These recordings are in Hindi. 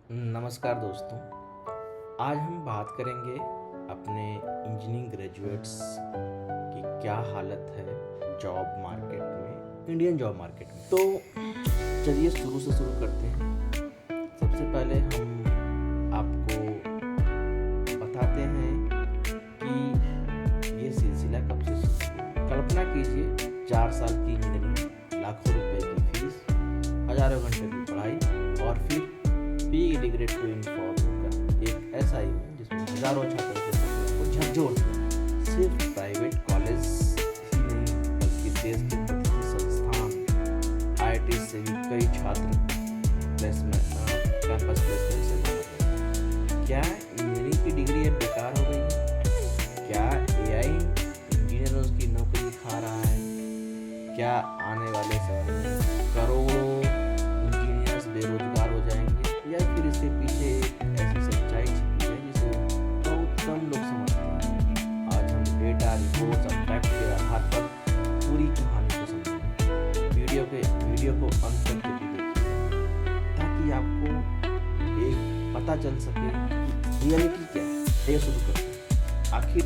नमस्कार दोस्तों। आज हम बात करेंगे अपने इंजीनियरिंग ग्रेजुएट्स की क्या हालत है जॉब मार्केट में, इंडियन जॉब मार्केट में। तो चलिए शुरू करते हैं। सबसे पहले हम आपको बताते हैं कि ये सिलसिला कब से शुरू हुआ। कल्पना कीजिए 4 साल की इंजीनियरिंग, लाखों रुपए की फीस, हजारों घंटे की पढ़ाई और फिर पी डिग्रेड टू इन्फॉर्म का एक ऐसा ही है जिसमें हजारों छात्रों के सपनों को झकझोर दिया। सिर्फ प्राइवेट कॉलेज ही नहीं बल्कि देश के प्रतिष्ठित संस्थान आईआईटी से भी कई छात्र कैंपस प्लेसमेंट से बाहर। क्या इंजीनियरिंग की डिग्री अब बेकार हो गई है? क्या एआई इंजीनियरों की नौकरी खा रहा है? क्या आने वाले समय में करोड़ों इंजीनियर्स बेरोजगार हो जाएंगे, या फिर इसके पीछे एक ऐसी सच्चाई छिपी है जिसे बहुत कम लोग समझते हैं। आज हम डेटा, रिपोर्ट्स और फैक्ट के आधार पर पूरी कहानी को समझेंगे। वीडियो को अंत तक देखिए ताकि आपको एक पता चल सके कि रियलिटी क्या है। ये शुरू करते हैं। आखिर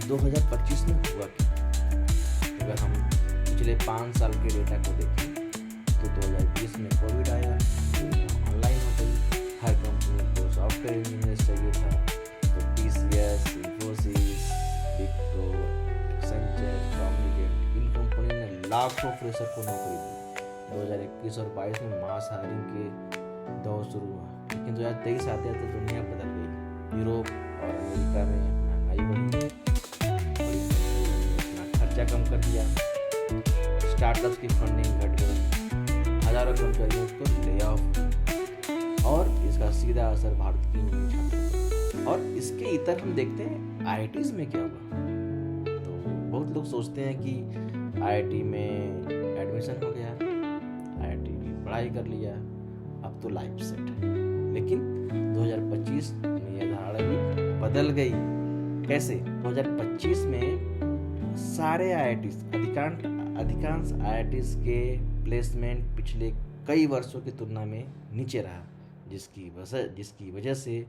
2025 में हुआ क्या? अगर हम पिछले 5 साल के डेटा को देखें तो 2020 में कोविड आया, ऑनलाइन हो गई, हर कंपनी को सॉफ्टवेयर इंजीनियर चाहिए था। तो TCS, Infosys, Wipro, Accenture, Cognizant, इन कंपनी ने लाखों फ्रेशर को नौकरी दी। 2021 और 22 में मास हायरिंग के दौर शुरू हुआ, लेकिन 2023 आते आते दुनिया बदल गई। यूरोप और अमेरिका में महंगाई बढ़ी, अपना खर्चा कम कर दिया, स्टार्टअप्स की फंडिंग घट गई, हजारों कर्मचारियों को ले ऑफ, और इसका सीधा असर भारत की इंजीनियरिंग छात्रों पर। और इसके इतर हम देखते हैं आईआईटीज में क्या हुआ। तो बहुत लोग सोचते हैं कि आईआईटी में एडमिशन हो गया, आईआईटी की पढ़ाई कर लिया, अब तो लाइफ सेट है। लेकिन 2025 में यह धारणा भी बदल गई। कैसे? 2025 में सारे आईआईटीज, अधिकांश आईआईटीज के प्लेसमेंट पिछले कई वर्षों की तुलना में नीचे रहा, जिसकी वजह से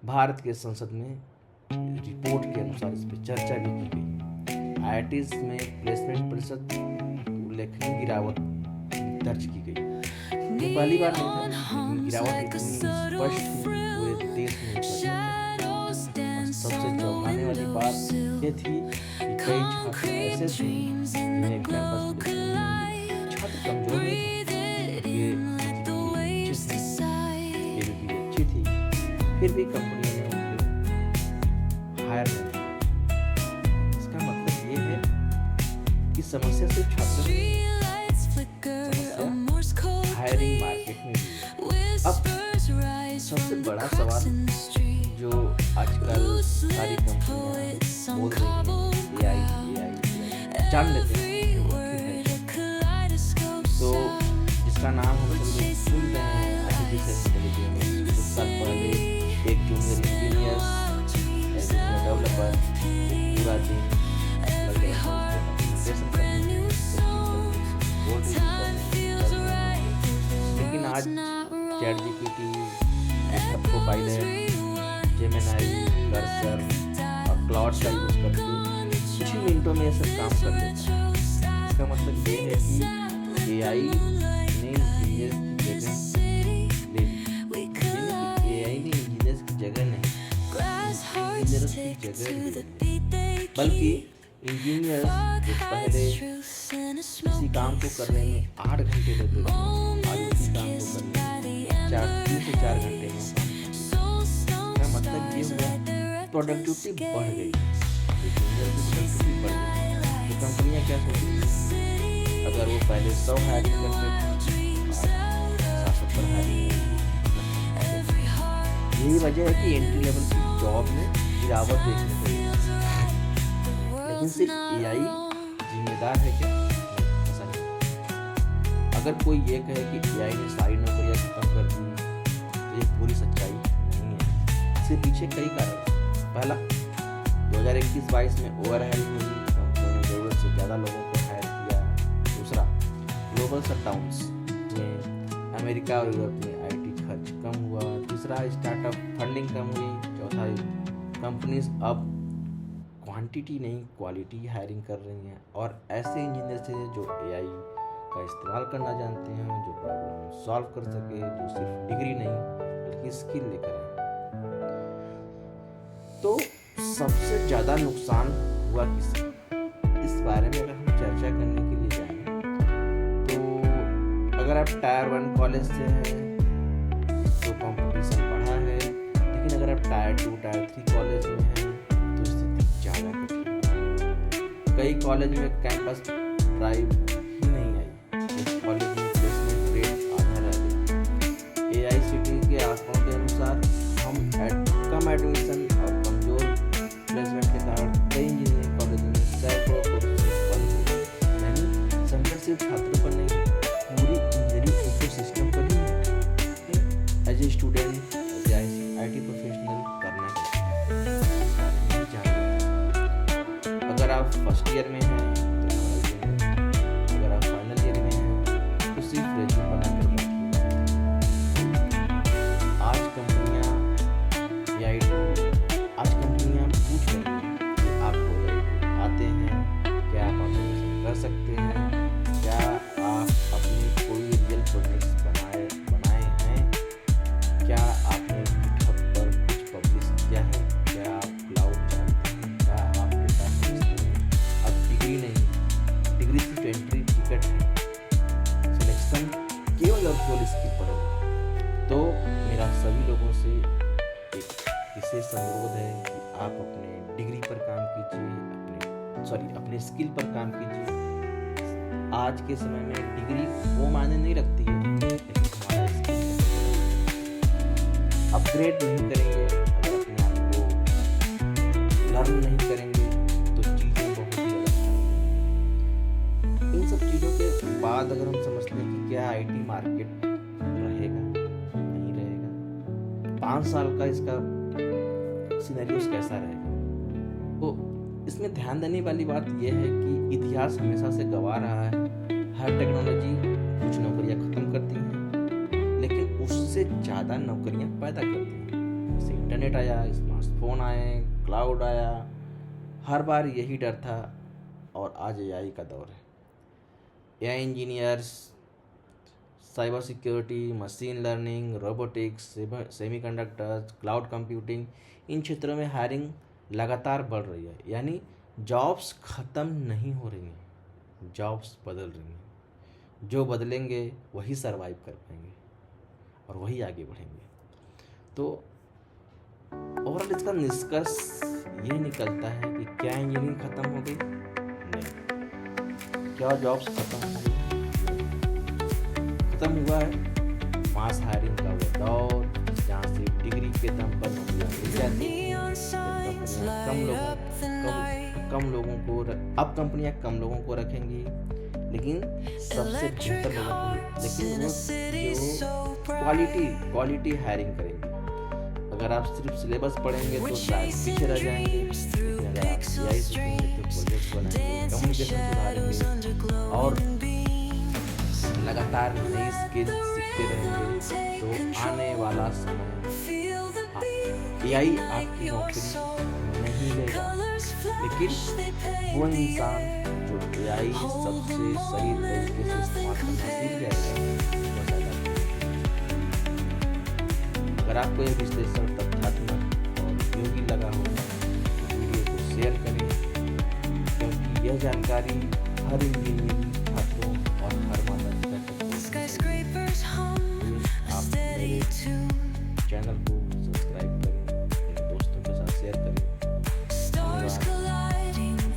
भारत के संसद में रिपोर्ट के अनुसार इस पर चर्चा भी की गई। आईआईटीज में प्लेसमेंट प्रतिशत उल्लेखनीय गिरावट दर्ज की गई। ये पहली बार नहीं था, गिरावट इतनी स्पष्ट पूरे देश में। सबसे चौंकाने वाली बात ये थी कि कई छात्र ऐसे थे जिन्हें कैंपस छात्र कमजोर नहीं थे, अच्छी थी, फिर भी कंपनियों ने उनको हायर नहीं किया। इसका मतलब ये है कि समस्या सिर्फ छात्रों में, हायरिंग मार्केट में भी। अब सबसे बड़ा सवाल जो आजकल सारी कंपनियां बोल रही हैं, एआई जान लेते हैं तो जिसका नाम हम सभी सुन रहे हैं, आर्टिफिशियल इंटेलिजेंस। कुछ साल पहले एक जूनियर इंजीनियर, एक डेवलपर पूरा दिन लग गया प्रेजेंटेशन करने, लेकिन आज ChatGPT, Copilot, जेमिनी, कर्सर और क्लाउड का यूज करके कुछ ही मिनटों में सब काम कर लेता है। इसका मतलब ये है कि एआई ने इंजीनियर्स की जगह नहीं, इंजीनियर्स की जगह नहीं, बल्कि इंजीनियर्स जो पहले किसी काम को करने में 8 घंटे लेते थे, आज उसी काम को करने में 3 से 4 घंटे में। मतलब ये हुआ प्रोडक्टिविटी बढ़ गई, तो कंपनियां क्या सोचेंगी? अगर वो पहले 100 हायरिंग करते थे, 70 हायरिंग। यही वजह है कि एंट्री लेवल की जॉब में गिरावट देखने को मिली। लेकिन सिर्फ एआई जिम्मेदार है क्या? ऐसा नहीं। अगर कोई ये कहे कि एआई ने सारी नौकरियां खत्म कर दी तो ये पूरी सच्चाई नहीं है। इसके पीछे कई कारण हैं। पहला, 2021-22 में ओवर हायरिंग हुई, कंपनियों ने जरूरत से ज़्यादा लोगों को हायर किया। दूसरा, ग्लोबल शटडाउन्स में अमेरिका और यूरोप में आईटी खर्च कम हुआ। तीसरा, तीसरा, स्टार्टअप फंडिंग कम हुई। चौथा, कंपनीज अब क्वांटिटी नहीं क्वालिटी हायरिंग कर रही हैं और ऐसे इंजीनियर से जो एआई का इस्तेमाल करना जानते हैं, जो प्रॉब्लम सॉल्व कर सके, जो सिर्फ डिग्री नहीं बल्कि स्किल लेकर आए। तो सबसे ज़्यादा नुकसान हुआ किसे, इस बारे में अगर हम चर्चा करने के लिए जाएं तो अगर आप टायर 1 कॉलेज से हैं तो कंपटीशन बढ़ा है, लेकिन अगर आप टायर 2 टायर 3 कॉलेज में हैं तो स्थिति ज़्यादा कठिन है। कई कॉलेज में कैंपस ड्राइव ही नहीं आई, इस कॉलेज में प्लेसमेंट रेट आधा रह गई। AICTE के आंकड़ों के अनुसार कम एडमिशन और कमजोर प्लेसमेंट के कारण कई इंजीनियरिंग कॉलेज में सैकड़ों कोर्सेज बंद हो गए। यानी संकट सिर्फ छात्रों पर नहीं, पूरी इंजीनियरिंग इकोसिस्टम पर ही है। As a student, as IT professional करना है। अगर आप फर्स्ट ईयर में हैं तो अगर आप फाइनल ईयर में हैं तो सिर्फ रेज्यूमे बनाकर रखिए। आज कंपनियां पूछ रही हैं कि आपको आते हैं, क्या आप ऑटोमेशन कर सकते हैं, क्या आप अपने कोई रियल प्रोजेक्ट्स बनाए हैं, क्या आपने GitHub पर कुछ पब्लिश किया है, क्या आप क्लाउड जानते हैं, क्या आप डेटा समझते हैं। अब डिग्री नहीं, डिग्री सिर्फ एंट्री टिकट है, सिलेक्शन केवल और केवल स्किल पर होगा। तो मेरा सभी लोगों से विशेष अनुरोध है कि आप अपने डिग्री पर काम कीजिए, अपने स्किल पर काम कीजिए। आज के समय में डिग्री वो मायने नहीं रखती है, लेकिन हमारा स्किल अपग्रेड नहीं करेंगे, अगर अपने आप को लर्न नहीं करेंगे तो चीज़ें बहुत ही अलग होंगी। इन सब चीज़ों के बाद अगर हम समझते हैं कि क्या IT मार्केट रहेगा नहीं रहेगा, 5 साल का इसका सिनेरियोस कैसा रहेगा, तो इसमें ध्यान देने वाली बात यह है कि इतिहास हमेशा से गवाह रहा है, हर टेक्नोलॉजी कुछ नौकरियां खत्म करती हैं लेकिन उससे ज़्यादा नौकरियां पैदा करती हैं। जैसे इंटरनेट आया, स्मार्टफोन आए, क्लाउड आया, हर बार यही डर था और आज AI का दौर है। AI engineers, cyber security, machine learning, robotics, semiconductors, cloud computing, इन क्षेत्रों में हायरिंग लगातार बढ़ रही है। यानी जॉब्स ख़त्म नहीं हो रही हैं, जॉब्स बदल रही हैं। जो बदलेंगे वही सरवाइव कर पाएंगे और वही आगे बढ़ेंगे। तो ओवरऑल इसका निष्कर्ष ये निकलता है कि क्या इंजीनियरिंग ख़त्म हो गई? नहीं। क्या जॉब्स ख़त्म हो गई? खत्म हुआ है मास हायरिंग का वो दौर, जहाँ सिर्फ डिग्री के दम पर नौकरियां मिल जाती हैं। अब कंपनियां कम लोगों को रखेंगी, लेकिन सबसे बेहतर लोगों को, लेकिन वो क्वालिटी हायरिंग करेंगे। अगर आप सिर्फ सिलेबस पढ़ेंगे तो शायद पीछे रह जाएंगे, लेकिन अगर आप AI सीखेंगे तो प्रोजेक्ट बनाएंगे, कम्युनिकेशन सुधारेंगे और लगातार नई स्किल सीखते रहेंगे तो आने वाला समय AI आपकी नौकरी नहीं लेगा, लेकिन वो इंसान जो AI सबसे सही तरीके से इस्तेमाल करना सीख जाएगा वो ज़्यादा। अगर आपको यह विश्लेषण तथ्यात्मक और उपयोगी लगा हो तो वीडियो को शेयर करें, क्योंकि यह जानकारी हर इंजीनियरिंग छात्रों और हर माता पिता तक आप मेरे चैनल को सब्सक्राइब करें, अपने दोस्तों के साथ शेयर करें।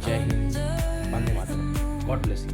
जय Hind, Vande Mataram, God bless you.